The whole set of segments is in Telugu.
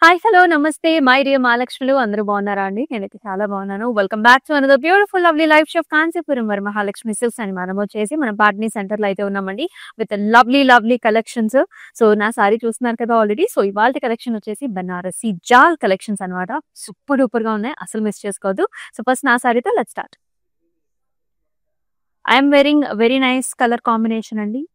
హాయ్, హలో, నమస్తే. మై డియర్ మహాలక్ష్ములు అందరూ బాగున్నారా అండి? నేనైతే చాలా బాగున్నాను. Welcome back to another beautiful lovely life show Kanchipuram Varamahalakshmi silks అని మనం వచ్చేసి మన పాట్నీ సెంటర్‌లో అయితే ఉన్నామండి. With lovely collections. సో, నా సారీ చూస్తున్నారు కదా ఆల్రెడీ. సో, ఇవాల్టి కలెక్షన్ వచ్చేసి బనారసి జాల్ కలెక్షన్స్ అన్నమాట. సూపర్ డూపర్‌గా ఉన్నాయి. అసలు మిస్ చేసుకోవద్దు. సో, ఫస్ట్ నా సారీతో let's start. I am wearing very nice colour combination అండి.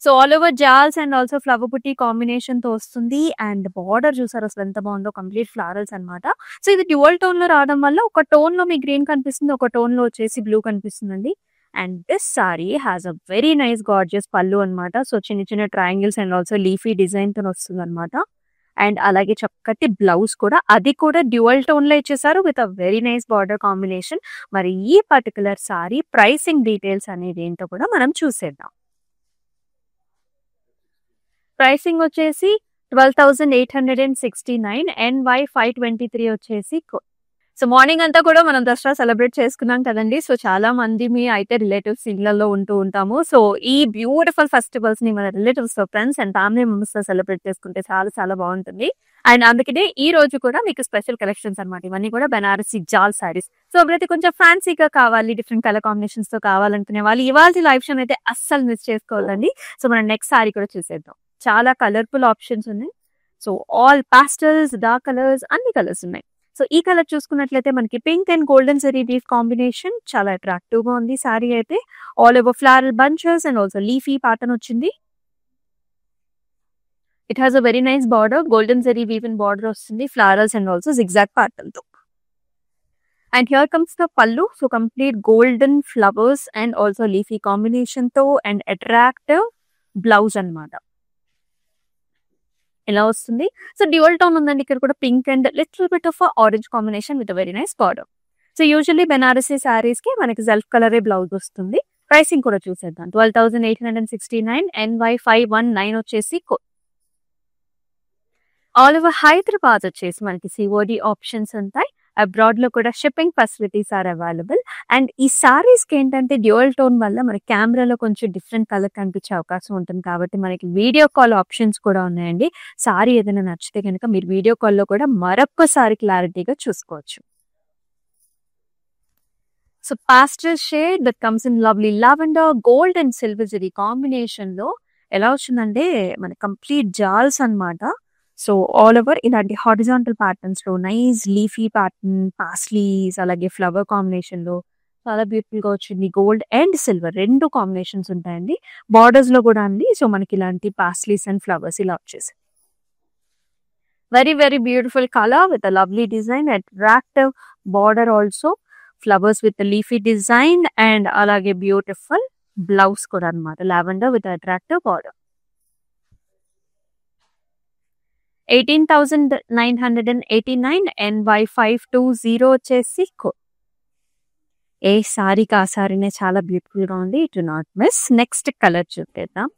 సో, ఆల్ ఓవర్ జాల్స్ అండ్ ఆల్సో ఫ్లవర్ బుట్టి కాంబినేషన్‌తో వస్తుంది. అండ్ బార్డర్ చూసారా అసలు ఎంత బాగుందో, కంప్లీట్ ఫ్లారల్స్ అన్నమాట. సో, ఇది డ్యూయల్ టోన్‌లో రావడం వల్ల ఒక టోన్‌లో మీకు గ్రీన్ కనిపిస్తుంది. ఒక టోన్‌లో వచ్చేసి బ్లూ కనిపిస్తుందండి. And this sorry has a very nice gorgeous పల్లు అన్నమాట. సో, చిన్న ట్రయాంగిల్స్ అండ్ ఆల్సో లీఫీ డిజైన్‌తోని వస్తుందన్నమాట. అండ్ అలాగే చక్కటి బ్లౌజ్ కూడా, అది కూడా డ్యూయల్ టోన్‌లో ఇచ్చేసారు with a very nice border combination. మరి ఈ పర్టిక్యులర్ సారీ ప్రైసింగ్ డీటెయిల్స్ అనేది ఏంటో కూడా మనం చూసేద్దాం. ప్రైసింగ్ వచ్చేసి 12,869, NY 523 వచ్చేసి సో, మార్నింగ్ అంతా కూడా మనం దసరా సెలబ్రేట్ చేసుకున్నాం కదండీ. సో, చాలా మంది మీ అయితే రిలేటివ్స్ ఇళ్లలో ఉంటూ ఉంటాము. సో, ఈ బ్యూటిఫుల్ ఫెస్టివల్స్‌ని మన రిలేటివ్స్‌తో, ఫ్రెండ్స్ అండ్ ఫ్యామిలీ మెంబర్స్‌తో సెలబ్రేట్ చేసుకుంటే చాలా బాగుంటుంది. అండ్ అందుకనే ఈ రోజు కూడా మీకు స్పెషల్ కలెక్షన్స్ అన్నమాట. ఇవన్నీ కూడా బనారసి జాల్ సారీస్. సో, ఎవరైతే కొంచెం ఫ్యాన్సీగా కావాలి, డిఫరెంట్ కలర్ కాంబినేషన్స్‌తో కావాలనుకునే వాళ్ళు ఇవాల్టి లైవ్ షోని అయితే అస్సలు మిస్ చేసుకోవద్దండి. సో, మనం నెక్స్ట్ సారీ కూడా చూసేద్దాం. చాలా కలర్‌ఫుల్ ఆప్షన్స్ ఉన్నాయి. So, all pastels, dark colours అన్ని కలర్స్ ఉన్నాయి. సో, ఈ కలర్ చూసుకున్నట్లయితే మనకి pink and golden zari leaf combination చాలా అట్రాక్టివ్‌గా ఉంది. సారీ అయితే all over floral bunches and also leafy pattern వచ్చింది. It has a very nice border. Golden zari woven border వస్తుంది. ఫ్లవర్స్ అండ్ ఆల్సో జిగ్‌జాగ్ ప్యాటర్న్‌తో. And here comes the pallu. So, complete golden flowers and also leafy కాంబినేషన్‌తో అండ్ అట్రాక్టివ్ బ్లౌజ్ అన్నమాట. ఇలా వస్తుంది. సో, డ్యూయల్ టోన్ ఉందండి. ఇక్కడ కూడా pink and little bit of orange combination with very nice border. So, usually Banarasi సారీస్‌కి మనకి సెల్ఫ్ కలరే బ్లౌజ్ వస్తుంది. ప్రైసింగ్ కూడా చూసేద్దాం. 12,869, NY 519 వచ్చేసి ఆల్ ఓవర్ హైదరాబాద్ వచ్చేసి మనకి సిఓడి ఆప్షన్స్ ఉంటాయి. అబ్రాడ్‌లో కూడా shipping facilities are available. And ఈ సారీస్‌కి ఏంటంటే డ్యూయల్ టోన్ వల్ల మనకి కెమెరాలో కొంచెం డిఫరెంట్ కలర్ కనిపించే అవకాశం ఉంటుంది. కాబట్టి మనకి వీడియో కాల్ ఆప్షన్స్ కూడా ఉన్నాయండి. సారీ ఏదైనా నచ్చితే గనుక మీరు వీడియో కాల్‌లో కూడా మరొక్కసారి క్లారిటీగా చూసుకోవచ్చు. So, pastel shade that comes in lovely lavender, gold and silver zari కాంబినేషన్‌లో ఎలా వచ్చిందంటే మన కంప్లీట్ జాల్స్ అన్నమాట. సో, ఆల్ ఓవర్ ఇలాంటి హారిజాంటల్ ప్యాటర్న్స్‌లో నైస్ లీఫీ ప్యాటర్న్, పాస్లీస్ అలాగే ఫ్లవర్ కాంబినేషన్‌లో చాలా బ్యూటిఫుల్‌గా వచ్చింది. గోల్డ్ అండ్ సిల్వర్ 2 కాంబినేషన్స్ ఉంటాయండి. బార్డర్స్‌లో కూడా అండి. సో, మనకి ఇలాంటి పాస్లీస్ అండ్ ఫ్లవర్స్ ఇలా వచ్చేసాయి. Very beautiful colour with a lovely design, attractive border also, flowers with leafy design and అలాగే బ్యూటిఫుల్ బ్లౌజ్ కూడా అన్నమాట. Lavender with attractive border. 18,989, NY 520 వచ్చేసి ఏ సారీకి ఆ సారీనే చాలా బ్యూటిఫుల్‌గా ఉంది. Do not miss. Next colour చూద్దాం.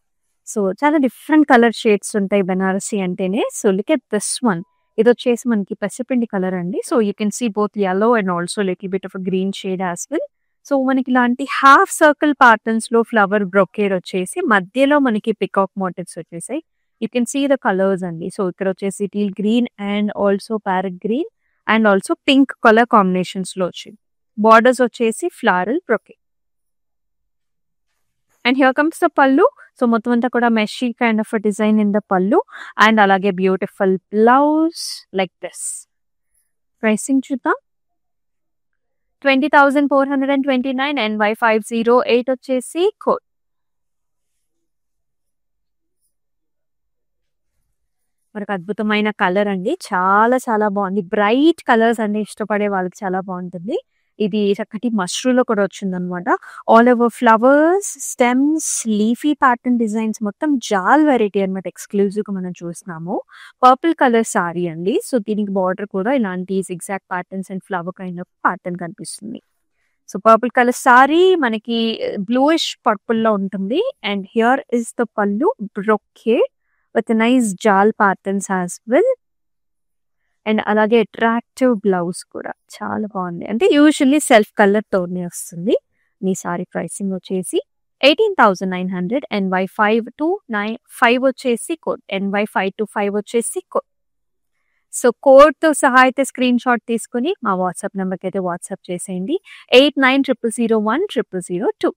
సో, చాలా డిఫరెంట్ కలర్ షేడ్స్ ఉంటాయి బెనారసి అంటేనే. So, look at this one. ఇదొచ్చేసి మనకి పసిపిండి కలర్ అండి. So, you can see both yellow and also little bit of green shade as well. So, మనకి ఇలాంటి హాఫ్ సర్కిల్ ప్యాటర్న్స్‌లో ఫ్లవర్ బ్రొకేడ్ వచ్చేసి మధ్యలో మనకి పికాక్ మోటివ్స్ వచ్చేసాయి. You can see the colours అండి. సో, ఇక్కడ వచ్చేసి teal green and also parrot green and also pink colour కాంబినేషన్స్‌లో వచ్చింది. బార్డర్స్ వచ్చేసి floral brocade. And here comes the pallu. So, మొత్తం అంతా కూడా meshy kind of design in the pallu and అలాగే beautiful blouse like this. Pricing చూద్దాం. 20,429, NY 508 వచ్చేసి మనకు అద్భుతమైన కలర్ అండి. చాలా బాగుంది. బ్రైట్ కలర్స్ అన్ని ఇష్టపడే వాళ్ళకి చాలా బాగుంటుంది. ఇది చక్కటి మష్రూలో కూడా వచ్చిందనమాట. All over flowers, stems, leafy pattern designs మొత్తం జాల్ వెరైటీ అనమాట. ఎక్స్‌క్లూజివ్‌గా మనం చూస్తున్నాము. పర్పుల్ కలర్ సారీ అండి. సో, దీనికి బార్డర్ కూడా ఇలాంటి zigzag patterns and flower kind of pattern కనిపిస్తుంది. సో, పర్పుల్ కలర్ సారీ మనకి బ్లూయిష్ పర్పుల్‌లో ఉంటుంది. And here is the pallu brocade with nice jaal patterns as well. And అలాగే అట్రాక్టివ్ బ్లౌజ్ కూడా చాలా బాగుంది. అంటే యూజువల్లీ సెల్ఫ్ కలర్‌తోనే వస్తుంది. మీ సారీ ప్రైసింగ్ వచ్చేసి 18,900, NY 529, 5 వచ్చేసి NY 525 వచ్చేసి సో కోడ్‌తో సహా అయితే స్క్రీన్‌షాట్ తీసుకొని మా వాట్సాప్ నంబర్‌కైతే వాట్సాప్ చేసేయండి. 8900010002.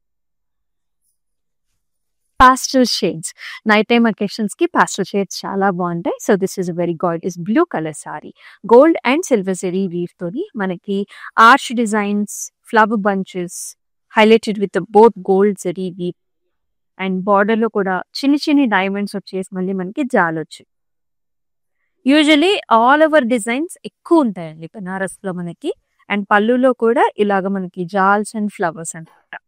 Pastel shades. నైట్ టైమ్ అకేషన్స్‌కి పాస్టల్ షేడ్స్ చాలా బావుంటాయి. So, this is a very gorgeous blue colour sari. Gold and silver zari వీవ్‌తోని మనకి arch designs, flower bunches highlighted with both gold zari weave and బార్డర్‌లో కూడా చిన్ని చిన్ని డైమండ్స్ వచ్చేసి మళ్ళీ మనకి జాలొచ్చాయి. యూజువల్లీ ఆల్ ఓవర్ డిజైన్స్ ఎక్కువుంటాయండి బనారస్‌లో మనకి. అండ్ పళ్ళులో కూడా ఇలాగ మనకి జాల్స్ అండ్ ఫ్లవర్స్ అనమాట.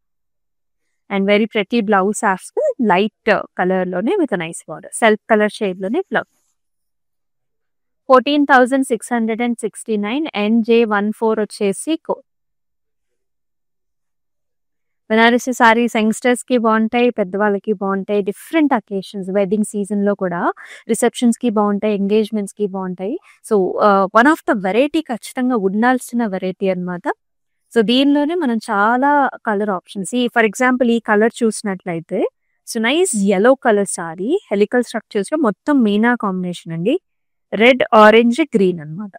And very pretty blouse ask light కలర్‌లోనే with nice border. Self colour షేడ్‌లోనే బ్లౌజ్. 14,669 NJ14 వచ్చేసి కోడ్. బనారసి సారీస్ యంగ్‌స్టర్స్‌కి బావుంటాయి. పెద్దవాళ్ళకి బావుంటాయి. డిఫరెంట్ అకేషన్స్ వెడ్డింగ్ సీజన్‌లో కూడా రిసెప్షన్స్‌కి బావుంటాయి. ఎంగేజ్‌మెంట్స్‌కి బావుంటాయి. So, one of the variety ఖచ్చితంగా ఉండాల్సిన వెరైటీ అన్నమాట. సో, దీనిలోనే మనం చాలా కలర్ ఆప్షన్స్ ఫర్ ఎగ్జాంపుల్ ఈ కలర్ చూసినట్లయితే so, nice yellow colour sari helical స్ట్రక్చర్స్‌లో మొత్తం మీనా కాంబినేషన్ అండి. రెడ్, ఆరెంజ్, గ్రీన్ అన్నమాట.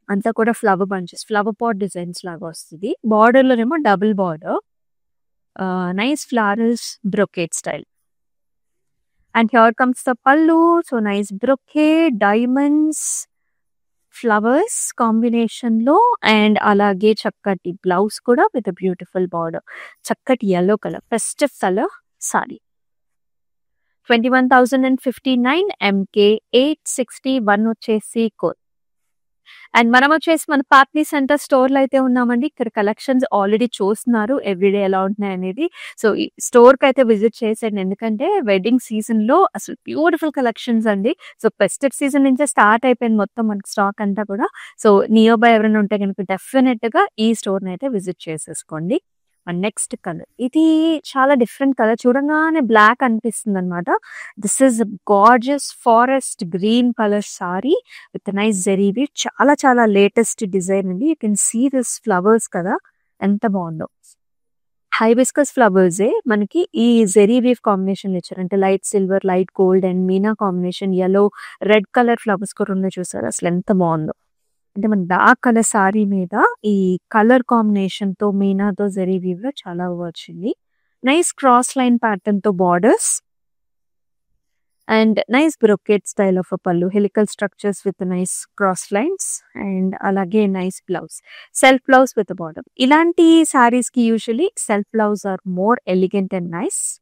అంతా కూడా flower bunches, flower pot designs లాగా వస్తది. బార్డర్‌లోనేమో double border. Nice flowers brocade style. And here comes the pallu. So, nice brocade, diamonds, flowers కాంబినేషన్‌లో అండ్ అలాగే చక్కటి బ్లౌజ్ కూడా విత్ బ్యూటిఫుల్ బార్డర్. చక్కటి yellow colour festive colour sorry. 21,059 MK 861 వచ్చేసి కోడ్. అండ్ మనం వచ్చేసి మన పార్ట్నీ సెంటర్ స్టోర్‌లో అయితే ఉన్నామండి. ఇక్కడ కలెక్షన్స్ ఆల్రెడీ చూస్తున్నారు. ఎవ్రీడే ఎలా ఉంటున్నాయనేది. సో, ఈ స్టోర్‌కైతే విజిట్ చేసేయండి. ఎందుకంటే వెడ్డింగ్ సీజన్‌లో అసలు బ్యూటిఫుల్ కలెక్షన్స్ అండి. సో, ఫెస్టివ్ సీజన్ నుంచే స్టార్ట్ అయిపోయింది మొత్తం మనకి స్టాక్ అంతా కూడా. సో, నియర్ బై ఎవరైనా ఉంటే గనుక డెఫినిట్‌గా ఈ స్టోర్‌నైతే విజిట్ చేసేసుకోండి. And next colour. ఇది చాలా డిఫరెంట్ కలర్. చూడంగానే బ్లాక్ అనిపిస్తుందనమాట. This is gorgeous forest green colour sari with nice zari weave. చాలా చాలా లేటెస్ట్ డిజైన్ అండి. You can see this flowers కదా! ఎంత బావుందో. హైబిస్కస్ ఫ్లవర్సే మనకి ఈ జెరీ వీవ్ కాంబినేషన్‌లో ఇచ్చారు. అంటే light silver, light gold and Meena combination yellow, red colour flowers కూడా ఉన్నాయి చూసారా? అసలు ఎంత బావుందో. అంటే మన డార్క్ కలర్ సారీ మీద ఈ కలర్ కాంబినేషన్‌తో మీనాతో జెరీ వీవ్‌లో చాలా వచ్చింది. నైస్ క్రాస్ లైన్ ప్యాటర్న్‌తో borders. And nice brocade style of pallu. Helical structures with nice cross lines and అలాగే nice blouse. Self blouse with border. ఇలాంటి సారీస్‌కి usually self blouse are more elegant and nice.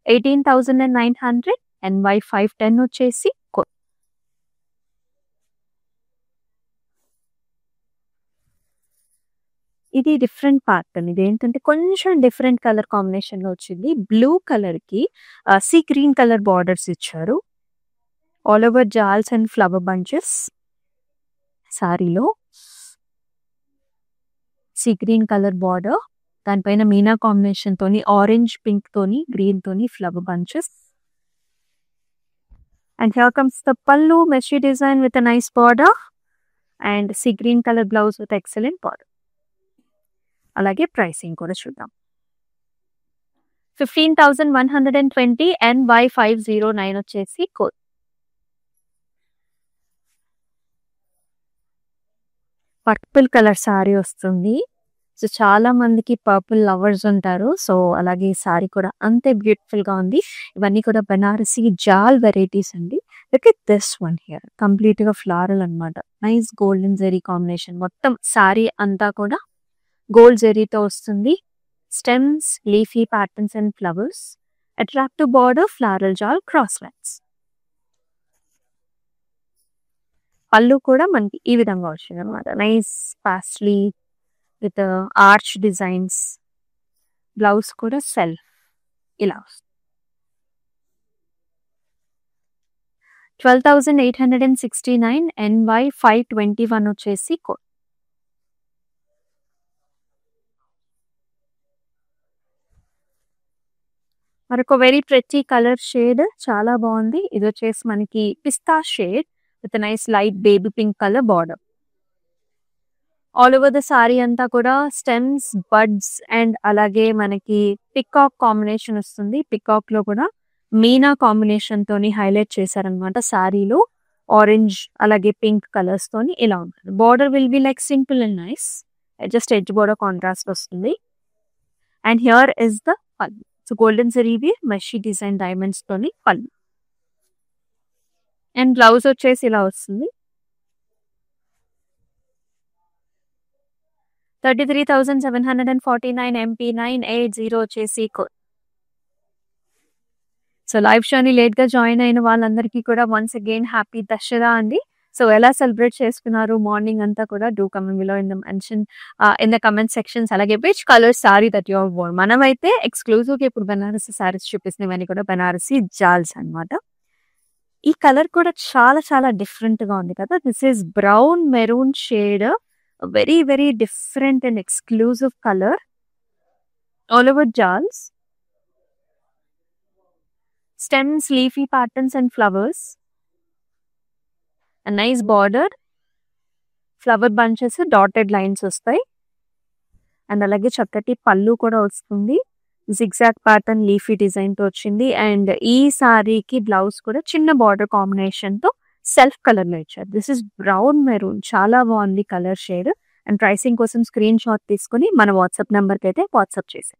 18,900 NY 510 వచ్చేసి కోడ్. ఇది డిఫరెంట్ ప్యాటర్న్. ఇదేంటంటే కొంచెం డిఫరెంట్ కలర్ కాంబినేషన్‌లో వచ్చింది. బ్లూ కలర్‌కి సీ గ్రీన్ కలర్ బార్డర్స్ ఇచ్చారు. ఆల్ ఓవర్ జాల్స్ అండ్ ఫ్లవర్ బంచెస్ సారీలో. Sea green colour border. దానిపైన మీనా కాంబినేషన్‌తోని ఆరెంజ్, పింక్‌తోని, గ్రీన్‌తోని flower bunches. And here comes the pallu meshy design with a nice border and sea green colour blouse with excellent border. అలాగే ప్రైసింగ్ కూడా చూద్దాం. 15,120 NY 509 వచ్చేసి కోడ్. పర్పుల్ కలర్ సారీ వస్తుంది. సో, చాలా మందికి పర్పుల్ లవర్స్ ఉంటారు. సో, అలాగే ఈ సారీ కూడా అంతే బ్యూటిఫుల్‌గా ఉంది. ఇవన్నీ కూడా బనారసి జాల్ వెరైటీస్ అండి. Look at this one here. కంప్లీట్‌గా ఫ్లారల్ అన్నమాట. Nice golden zari combination. మొత్తం సారీ అంతా కూడా గోల్డ్ జెరీతో వస్తుంది. Stems, leafy patterns and flowers. Attractive border, floral jaal, cross lines. Pallu కూడా మనకి ఈ విధంగా వచ్చిందనమాట. Nice paisley with arch designs. Blouse కూడా సెల్ఫ్ ఇలా వస్తుంది. 12,869 NY 521 వచ్చేసి కోడ్. మరొక వెరీ ప్రెటీ కలర్ షేడ్ చాలా బాగుంది. ఇది వచ్చేసి మనకి పిస్తా shade with nice light baby pink colour border. All over the sari అంతా కూడా స్టెమ్స్, బడ్స్ అండ్ అలాగే మనకి పికాక్ కాంబినేషన్ వస్తుంది. పికాక్ లో కూడా మీనా కాంబినేషన్ తోని హైలైట్ చేశారనమాట సారీలో. ఆరెంజ్ అలాగే పింక్ కలర్స్ తోని ఇలా ఉంటుంది. Border will be like simple and nice. Just edge border contrast వస్తుంది. And here is the pallu. So golden zari weave meshy design diamonds తోని పల్లు. అండ్ బ్లౌజ్ వచ్చేసి ఇలా వస్తుంది. 33,749 MP980 వచ్చేసి కోడ్. సో లైవ్ షోని లేట్‌గా జాయిన్ అయిన వాళ్ళందరికీ కూడా వన్స్ అగైన్ హ్యాపీ దసరా అండి. సో ఎలా సెలబ్రేట్ చేసుకున్నారు మార్నింగ్ అంతా కూడా do comment below in the comment sections. అలాగే which colour sari that you have worn. మనమైతే ఎక్స్‌క్లూజివ్‌గా ఇప్పుడు బనారసి సారీస్ చూపిస్తున్నవన్నీ కూడా బనారసి జాల్స్ అన్నమాట. ఈ కలర్ కూడా చాలా చాలా డిఫరెంట్‌గా ఉంది కదా! This is brown maroon shade. Very very different and exclusive colour. All over జాల్స్. Stems, leafy patterns and flowers. A nice border. Flower bunches, dotted lines వస్తాయి. అండ్ అలాగే చక్కటి పళ్ళు కూడా వస్తుంది. జిగ్జాగ్ ప్యాటర్న్ లీఫీ డిజైన్ తో వచ్చింది. అండ్ ఈ సారీకి బ్లౌజ్ కూడా చిన్న బార్డర్ కాంబినేషన్ తో సెల్ఫ్ కలర్ లో ఇచ్చారు. This is brown maroon. చాలా బాగుంది కలర్ షేడ్. అండ్ ప్రైసింగ్ కోసం స్క్రీన్ షాట్ తీసుకుని మన వాట్సాప్ నెంబర్ కి అయితే వాట్సాప్ చేసాం.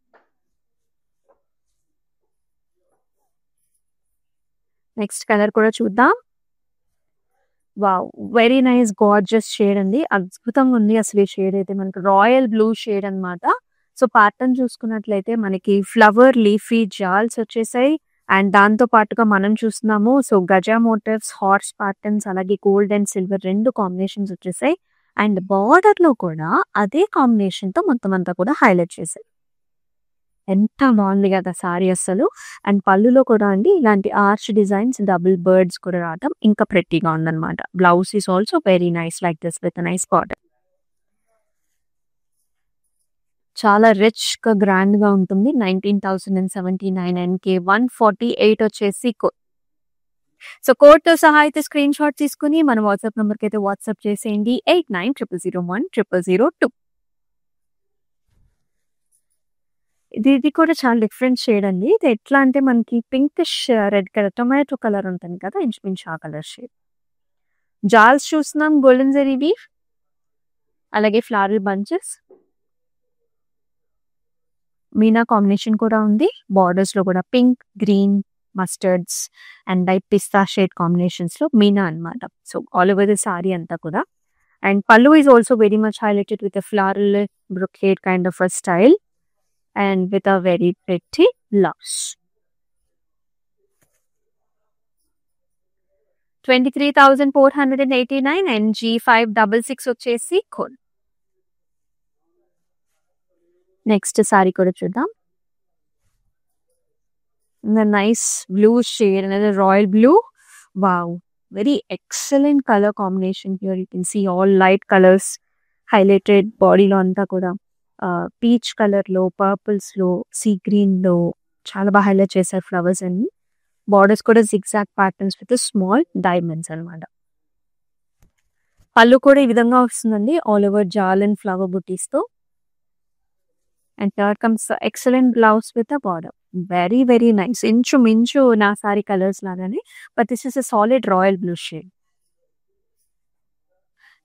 నెక్స్ట్ కలర్ కూడా చూద్దాం. Wow! Very nice gorgeous shade అండి. అద్భుతంగా ఉంది అసలు ఈ షేడ్ అయితే. మనకి రాయల్ బ్లూ షేడ్ అన్నమాట. సో ప్యాటర్న్ చూసుకున్నట్లయితే మనకి ఫ్లవర్ లీఫీ జాల్స్ వచ్చేసాయి. అండ్ దాంతో పాటుగా మనం చూస్తున్నాము సో గజా మోటివ్స్, హార్స్ ప్యాటర్న్స్ అలాగే గోల్డ్ అండ్ సిల్వర్ 2 కాంబినేషన్స్ వచ్చేసాయి. అండ్ బార్డర్ లో కూడా అదే కాంబినేషన్ తో మొత్తం అంతా కూడా హైలైట్ చేశారు. ఎంత బాగుంది కదా సారీ అసలు. అండ్ పళ్ళులో కూడా అండి ఇలాంటి ఆర్చ్ డిజైన్స్, డబుల్ బర్డ్స్ కూడా రావడం ఇంకా ప్రెట్టీగా ఉందన్నమాట. Blouse is also very nice like this with nice border. చాలా రిచ్ గా గ్రాండ్ గా ఉంటుంది. 19,079 NK 148 వచ్చేసి కోడ్. సో కోడ్ తో సహా అయితే స్క్రీన్ షాట్ తీసుకుని మన వాట్సాప్ నెంబర్ కి అయితే వాట్సాప్ చేసేయండి. 8900010002. ఇది కూడా చాలా డిఫరెంట్ షేడ్ అండి. ఇది ఎట్లా అంటే మనకి pinkish red colour, tomato colour ఉంటుంది కదా, ఇంచుమించు ఆ కలర్ షేడ్. జాల్స్ చూస్తున్నాం గోల్డెన్ జరీ వీవ్ అలాగే ఫ్లవర్ బంచెస్. మీనా కాంబినేషన్ కూడా ఉంది. బార్డర్స్ లో కూడా pink, green, mustards and light pista shade combinations లో మీనా అన్నమాట. So all over the sorry అంతా కూడా. అండ్ పల్లు is also very much highlighted with floral brocade kind of a style and with a very pretty blouse. 23,489 and G566 వచ్చేసి కోడ్. నెక్స్ట్ సారీ కూడా చూద్దాం. Nice blue shade, another royal blue. Wow, very excellent color combination here. You can see all light colors highlighted body లో అంతా కూడా. పీచ్ కలర్ లో, పర్పుల్స్ లో, సీ గ్రీన్ లో చాలా బాగా హైలైట్ చేశారు ఫ్లవర్స్ అన్ని. బార్డర్స్ కూడా zigzag patterns with small diamonds అన్నమాట. పళ్ళు కూడా ఈ విధంగా వస్తుందండి, ఆల్ ఓవర్ జాల్ అండ్ ఫ్లవర్ బుటీస్ తో. And third comes excellent blouse with a border. Very very nice. ఇంచుమించు నా సారీ కలర్స్ లాగానే, but this is a solid royal blue shade.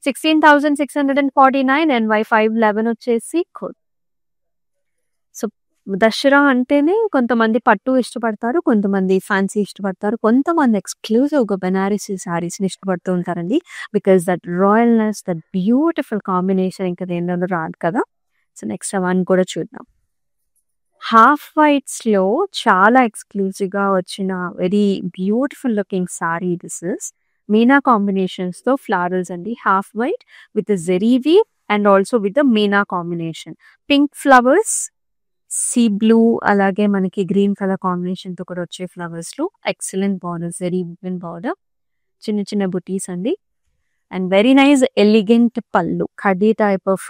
16,649 NY 511 వచ్చేసి కోడ్. సో దసరా అంటేనే కొంతమంది పట్టు ఇష్టపడతారు, కొంతమంది ఫ్యాన్సీ ఇష్టపడతారు, కొంతమంది ఎక్స్క్లూజివ్గా బెనారసీ సారీస్ని ఇష్టపడుతూ ఉంటారండి. Because that royalness, that beautiful combination ఇంకా దేనిలోనూ రాదు కదా. సో నెక్స్ట్ అవన్నీ కూడా చూద్దాం. హాఫ్ వైట్స్ లో చాలా ఎక్స్క్లూజివ్గా వచ్చిన very beautiful looking sari this is. మీనా కాంబినేషన్స్ తో ఫ్లవర్స్ అండి. Half white with zari weave and also with మీనా combination. Pink flowers, sea blue అలాగే మనకి గ్రీన్ కలర్ కాంబినేషన్ తో కూడా వచ్చే ఫ్లవర్స్ లో ఎక్సలెంట్ బార్డర్, జెరీ విన్ బార్డర్, చిన్న చిన్న బుటీస్ అండి. అండ్ వెరీ నైస్ ఎలిగెంట్ పళ్ళు, కడ్డీ టైప్ ఆఫ్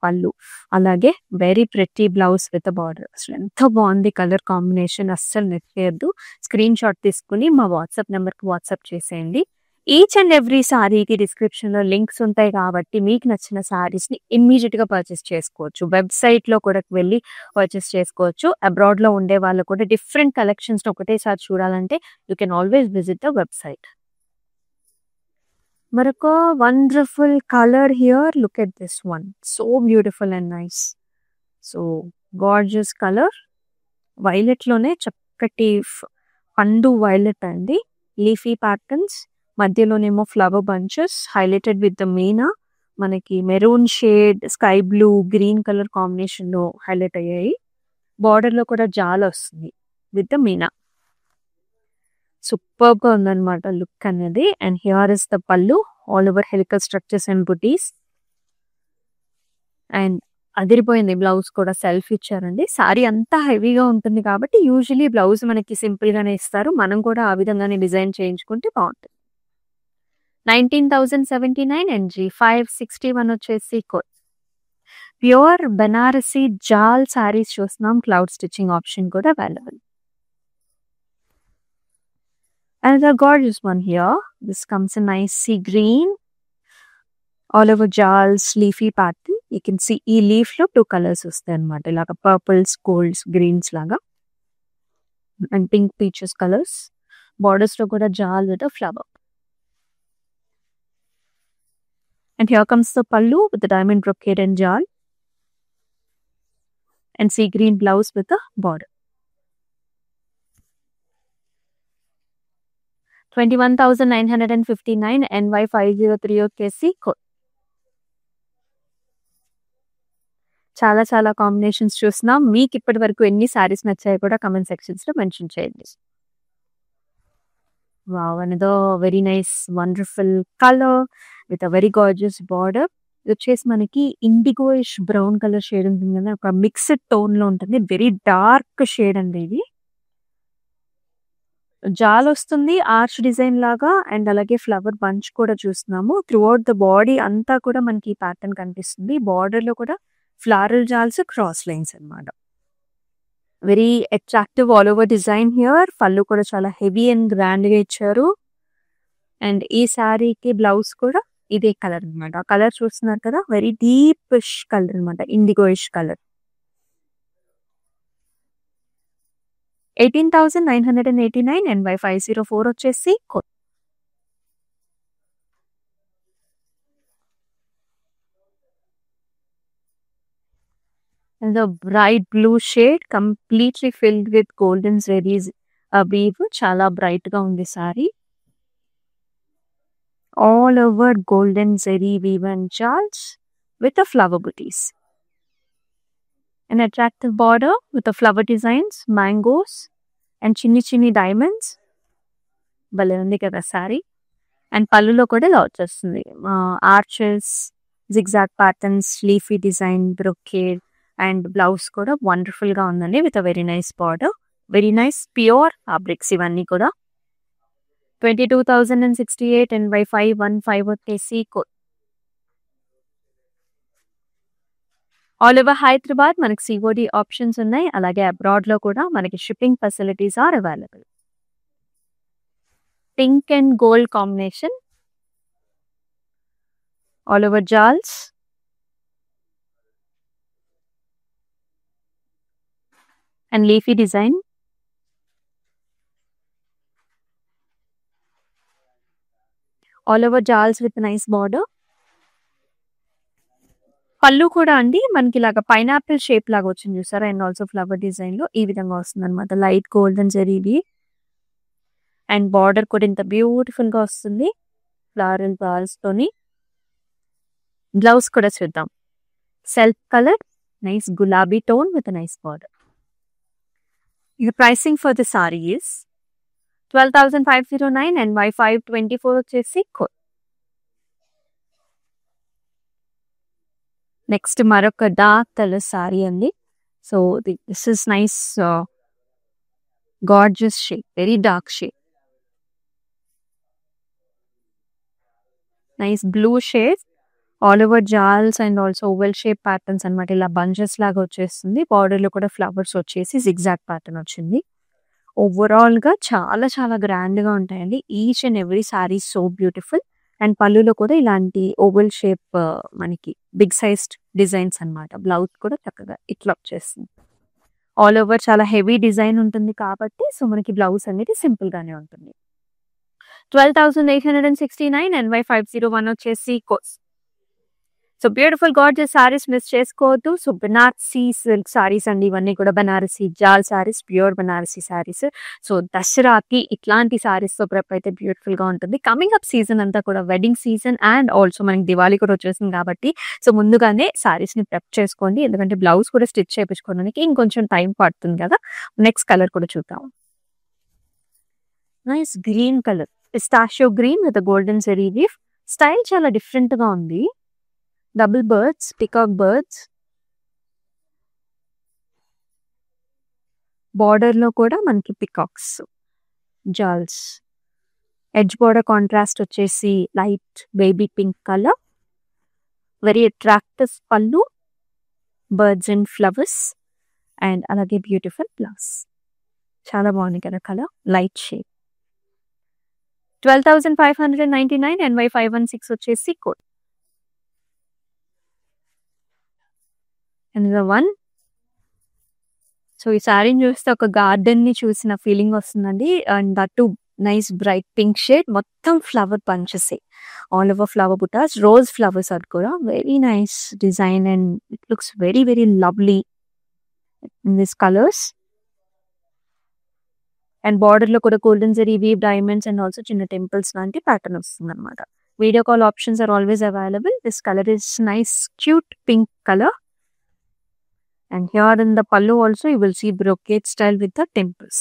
పళ్ళు, అలాగే very pretty blouse with border. అసలు ఎంత బాగుంది కలర్ కాంబినేషన్, అస్సలు నెట్టేయద్దు. స్క్రీన్ షాట్ తీసుకుని మా వాట్సాప్ నెంబర్కి వాట్సాప్ చేసేయండి. ఈచ్ అండ్ ఎవ్రీ సారీకి డిస్క్రిప్షన్లో లింక్స్ ఉంటాయి కాబట్టి మీకు నచ్చిన సారీస్ని ఇమ్మీడియట్గా పర్చేస్ చేసుకోవచ్చు. వెబ్సైట్లో కూడా వెళ్ళి పర్చేస్ చేసుకోవచ్చు. అబ్రాడ్లో ఉండే వాళ్ళు కూడా డిఫరెంట్ కలెక్షన్స్ ఒకటేసారి చూడాలంటే you can always visit the website. మరొక wonderful colour here. Look at this one. So beautiful and nice. So gorgeous colour. Violet లోనే చక్కటి పండు వైలెట్ అండి. లీఫీ ప్యాటర్న్స్, మధ్యలోనేమో flower bunches highlighted with the meena. మనకి maroon shade, sky blue, green colour combination లో హైలైట్ అయ్యాయి. బార్డర్ లో కూడా జాల్ వస్తుంది విత్ ద మీనా. సూపర్ గా ఉందన్నమాట లుక్ అనేది. అండ్ హియర్ ఇస్ ద పళ్ళు, all over helical structures and buttis. And అదిరిపోయింది బ్లౌజ్ కూడా, సెల్ఫ్ ఇచ్చారండి. సారీ అంతా హెవీగా ఉంటుంది కాబట్టి యూజువలీ బ్లౌజ్ మనకి సింపుల్ గానే ఇస్తారు. మనం కూడా ఆ విధంగానే డిజైన్ చేయించుకుంటే బాగుంటుంది. 19,079 NG 561 వచ్చేసి కోడ్. ప్యూర్ బనారసి జాల్ సారీస్ చూస్తున్నాం. క్లౌడ్ స్టిచ్చింగ్ ఆప్షన్ కూడా available. Another gorgeous one here. This comes in nice sea green, all over jals, leafy pattern. You can see ఈ లీఫ్ లో 2 కలర్స్ వస్తాయి అనమాట. ఇలాగా పర్పుల్స్, గోల్డ్స్, గ్రీన్స్ లాగా and pink peaches colours. Borders లో కూడా jaal with flower. And here comes the pallu with the diamond brocade and jal, and sea green blouse with the border. 21,959 NY 503 KC code. చాలా చాలా కాంబినేషన్స్ చూస్తున్నాం. మీకు ఇప్పటి వరకు ఎన్ని సారీస్ నచ్చాయో కూడా కమెంట్ సెక్షన్స్ లో మెన్షన్ చేయండి. Wow, another very nice wonderful colour with a very gorgeous border. ఇది వచ్చేసి మనకి ఇండిగోయిష్ బ్రౌన్ కలర్ షేడ్ ఉంటుంది కదా, ఒక మిక్స్డ్ టోన్ లో ఉంటుంది. వెరీ డార్క్ షేడ్ అండి ఇది. జాల్ వస్తుంది ఆర్చ్ డిజైన్ లాగా, అండ్ అలాగే ఫ్లవర్ బంచ్ కూడా చూస్తున్నాము. త్రూ అవుట్ ద బాడీ అంతా కూడా మనకి ప్యాటర్న్ కనిపిస్తుంది. బార్డర్ లో కూడా ఫ్లారల్ జాల్స్, క్రాస్ లైన్స్ అన్నమాట. Very attractive all over design here. పళ్ళు కూడా చాలా హెవీ అండ్ గ్రాండ్ గా ఇచ్చారు. అండ్ ఈ శారీకి బ్లౌజ్ కూడా ఇదే కలర్ అనమాట. ఆ కలర్ చూస్తున్నారు కదా, వెరీ డీప్ కలర్ అనమాట, ఇండిగోయిష్ కలర్. 18,989 NY 504 వచ్చేసి code. And the bright blue shade completely filled with golden zeddies weave. చాలా బ్రైట్ గా ఉంది sorry. All over golden zeddy weave and jals with the flower booties. An attractive border with the flower designs, mangoes and చిన్ని diamonds. భలే ఉంది కదా సారీ. అండ్ పళ్ళులో కూడా ఇలా వచ్చేస్తుంది. Arches, zigzag patterns, leafy design, brocade. And blouse కూడా వండర్ఫుల్ గా ఉందండి with a very nice border. Very nice pure fabrics ఇవన్నీ కూడా. 22,068 NY 515 వచ్చేసి కోడ్. ఆల్ ఓవర్ హైదరాబాద్ మనకి సిఓడి ఆప్షన్స్ ఉన్నాయి. అలాగే అబ్రాడ్ లో కూడా మనకి shipping facilities are available. Pink and gold combination, all over జాల్స్. And leafy design. All over jals with a nice border. పళ్ళు కూడా అండి మనకి ఇలాగా పైనాపిల్ షేప్ లాగా వచ్చింది చూసారా, అండ్ ఆల్సో ఫ్లవర్ డిజైన్ లో ఈ విధంగా వస్తుంది అనమాట. లైట్ గోల్డెన్ జరీది. అండ్ బార్డర్ కూడా ఇంత బ్యూటిఫుల్ గా వస్తుంది ఫ్లవరల్ బాల్స్ తోని. బ్లౌజ్ కూడా చూద్దాం. సెల్ఫ్ కలర్, నైస్ గులాబీ tone with nice border. The pricing for the saree is 12,509 NY 524 వచ్చేసి కోడ్. నెక్స్ట్ మరొక డార్క్ కలర్ సారీ అండి. So this is nice gorgeous shade, very dark shade. Nice blue shade, all over జాల్స్ and also oval shape patterns అనమాట. ఇలా బంచెస్ లాగా వచ్చేస్తుంది. బార్డర్ లో కూడా ఫ్లవర్స్ వచ్చేసి జిగ్జాగ్ ప్యాటర్న్ వచ్చింది. ఓవరాల్ గా చాలా చాలా గ్రాండ్ గా ఉంటాయండి. Each and every sari so beautiful. And పళ్ళులో కూడా ఇలాంటి ఓవెల్ షేప్ మనకి బిగ్ సైజ్డ్ డిజైన్స్ అనమాట. బ్లౌజ్ కూడా చక్కగా ఇట్లా వచ్చేస్తుంది. ఆల్ ఓవర్ చాలా హెవీ డిజైన్ ఉంటుంది కాబట్టి సో మనకి బ్లౌజ్ అనేది సింపుల్ గానే ఉంటుంది. 12,869 NY501 వచ్చేసి course. So beautiful gorgeous saris miss చేసుకోవద్దు. సో బనారసి సిల్క్ సారీస్ అండి ఇవన్నీ కూడా. బనారసి జాల్ సారీస్, ప్యూర్ బనారసి సారీస్. సో దసరాకి ఇట్లాంటి సారీస్ తో ప్రెప్ అయితే బ్యూటిఫుల్ గా ఉంటుంది. కమింగ్ అప్ సీజన్ అంతా కూడా వెడ్డింగ్ సీజన్ అండ్ ఆల్సో మనకి దివాళీ కూడా వచ్చేసింది కాబట్టి సో ముందుగానే సారీస్ ని ప్రెప్ చేసుకోండి. ఎందుకంటే బ్లౌజ్ కూడా స్టిచ్ చేయించుకోవడానికి ఇంకొంచెం టైం పడుతుంది కదా. నెక్స్ట్ కలర్ కూడా చూద్దాం. Nice green colour, pistachio green with golden zari leaf. Style చాలా డిఫరెంట్ గా ఉంది. Double birds, peacock birds. Border లో కూడా మనకి పికాక్స్, జాల్స్. ఎడ్జ్ బార్డర్ కాంట్రాస్ట్ వచ్చేసి light baby pink colour. Very attractive పళ్ళు, బర్డ్స్ అండ్ ఫ్లవర్స్ అండ్ అలాగే బ్యూటిఫుల్ బ్లౌజ్. చాలా బాగుంది కదా కలర్, లైట్ షేడ్. 12,599 NY516 వచ్చేసి కోడ్. Another one. సో ఈ శారీని చూస్తే ఒక గార్డెన్ ని చూసిన ఫీలింగ్ వస్తుందండి. And that to nice bright pink shade. మొత్తం flower bunches, all over flower బుటాస్, రోజ్ ఫ్లవర్స్. అది కూడా very nice design and it looks very very lovely in this colours. And border లో కూడా golden zari weave, diamonds and also చిన్న టెంపుల్స్ లాంటి ప్యాటర్న్ వస్తుంది అనమాట. Video call options are always available. This colour is nice cute pink colour. And here in the pallu also you will see brocade style with the temples.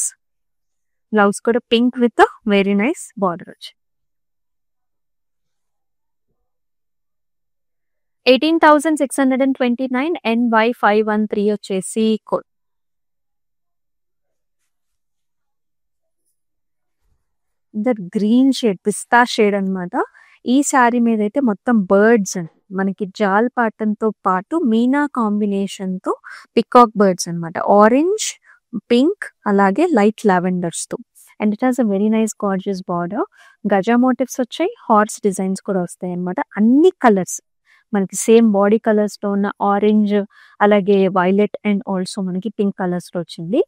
Blouse kuda pink with a very nice border. 18,629 NY513 వచ్చేసి code. That green shade, pista shade అన్నమాట. ఈ శారీ మీద అయితే మొత్తం బర్డ్స్ అండి. మనకి జాల్ ప్యాటర్న్ తో పాటు మీనా కాంబినేషన్ తో పికాక్ బర్డ్స్ అన్నమాట. ఆరెంజ్, పింక్ అలాగే లైట్ లావెండర్స్ తో. And it has a very nice gorgeous border. గజా మోటివ్స్ వచ్చాయి, హార్స్ డిజైన్స్ కూడా వస్తాయి అన్నమాట. అన్ని కలర్స్ మనకి సేమ్ బాడీ కలర్స్ లో ఉన్న ఆరెంజ్ అలాగే వైలెట్ అండ్ ఆల్సో మనకి పింక్ కలర్స్ లో వచ్చింది.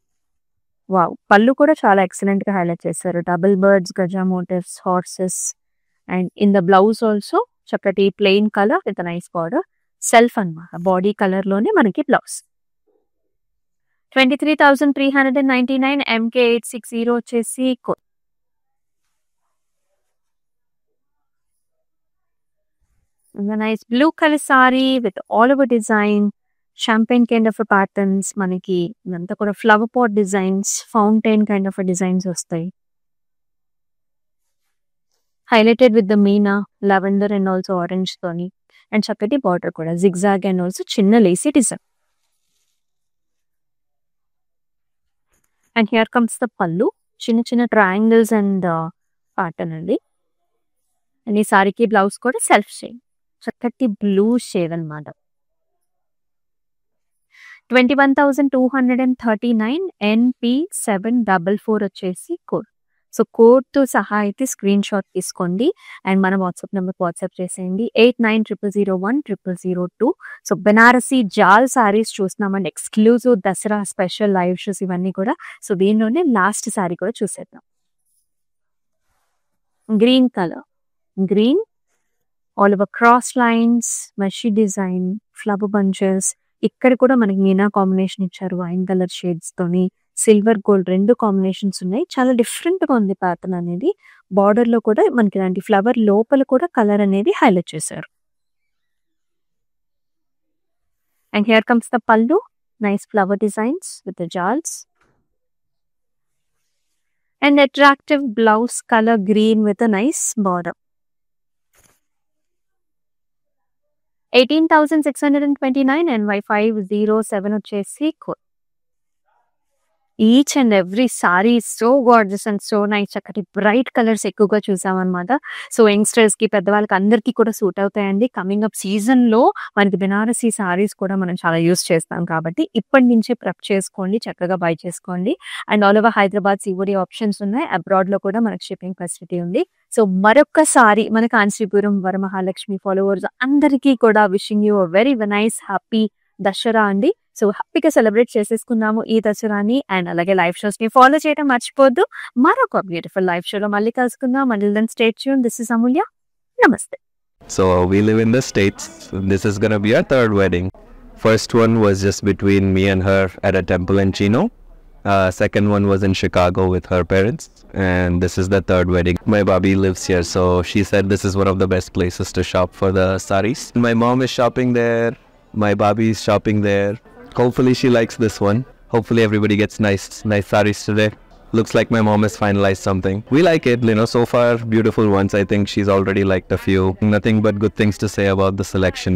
వావ్, పళ్ళు కూడా చాలా ఎక్సలెంట్ గా హైలైట్ చేశారు. డబుల్ బర్డ్స్, గజా motifs, horses and in the blouse also చక్కటి plain colour with nice border. Self అన్నమాట, బాడీ కలర్ లోనే మనకి బ్లౌజ్. 23,399 MK860 వచ్చేసి code. Nice blue colour sari with all over design, champagne kind of patterns. మనకి ఇదంతా కూడా flower pot designs, fountain kind of designs వస్తాయి. Highlighted with the meena, lavender and also orange తోని. అండ్ చక్కటి బార్డర్ కూడా జిగ్జాగ్ అండ్ ఆల్సో చిన్న lacy design. And here comes the pallu, చిన్న చిన్న ట్రయాంగిల్స్ అండ్ ప్యాటర్న్ అండి. అండ్ ఈ సారీకి బ్లౌజ్ కూడా సెల్ఫ్ షేడ్, చక్కటి బ్లూ షేడ్ అన్నమాట. 21,239 NP744 వచ్చేసి కోడ్. సో కోడ్ తో సహా అయితే స్క్రీన్ షాట్ తీసుకోండి అండ్ మన వాట్సాప్ నెంబర్ వాట్సాప్ చేసేయండి. 8900010002. సో బనారసి జాల్ సారీస్ చూస్తున్నామండి, exclusive Dasara special live shows ఇవన్నీ కూడా. సో దీనిలోనే లాస్ట్ సారీ కూడా చూసేద్దాం. Green colour, green all over cross lines, meshy design, flower bunches. ఇక్కడ కూడా మనకి మీనా కాంబినేషన్ ఇచ్చారు, వైన్ కలర్ షేడ్స్ తోని. సిల్వర్ గోల్డ్ రెండు కాంబినేషన్స్ ఉన్నాయి. చాలా డిఫరెంట్ గా ఉంది ప్యాటర్న్ అనేది. బార్డర్ లో కూడా మనకి ఇలాంటి ఫ్లవర్ లోపల కూడా కలర్ అనేది హైలైట్ చేశారు. And here comes the pallu, nice flower designs with the జాల్స్ and attractive blouse colour green with a nice border. 18,629 NY507 వచ్చేసి code. Each and every sari so gorgeous and so nice. చక్కటి బ్రైట్ కలర్స్ ఎక్కువగా చూసామన్నమాట. సో యంగ్స్టర్స్ కి, పెద్దవాళ్ళకి అందరికీ కూడా సూట్ అవుతాయండి. కమింగ్ అప్ సీజన్ లో మనకి బెనారసీ సారీస్ కూడా మనం చాలా యూస్ చేస్తాం కాబట్టి ఇప్పటి నుంచే ప్రెప్ చేసుకోండి, చక్కగా బై చేసుకోండి. And all over Hyderabad COD options ఉన్నాయి. అబ్రాడ్ లో కూడా మనకి షిప్పింగ్ ఫెసిలిటీ ఉంది. సో మరొక్కసారి మన కాంచీపురం వరమహాలక్ష్మి ఫాలోవర్స్ అందరికీ కూడా wishing you a very nice happy Dasara అండి. సో హ్యాపీగా సెలబ్రేట్ చేసేసుకున్నాము ఈ దసరాని. అండ్ అలాగే లైవ్ షోస్‌ని ఫాలో చేయడం మర్చిపోవద్దు. మరొక బ్యూటిఫుల్ లైవ్ షోలో మళ్ళీ కలుసుకుందాం. Until then stay tuned. This is Amulya. నమస్తే. So we live in the States. This is gonna be our third wedding. First one was just between me and her at a temple in Chino. Second one was in Chicago with her parents. And this is the third wedding. My Bobby lives here, so she said this is one of the best places to shop for the saris. My mom is shopping there. My Bobby is shopping there. Hopefully she likes this one. Hopefully everybody gets nice saris today. Looks like my mom has finalized something. We like it, so far beautiful ones. I think she's already liked a few. Nothing but good things to say about the selection,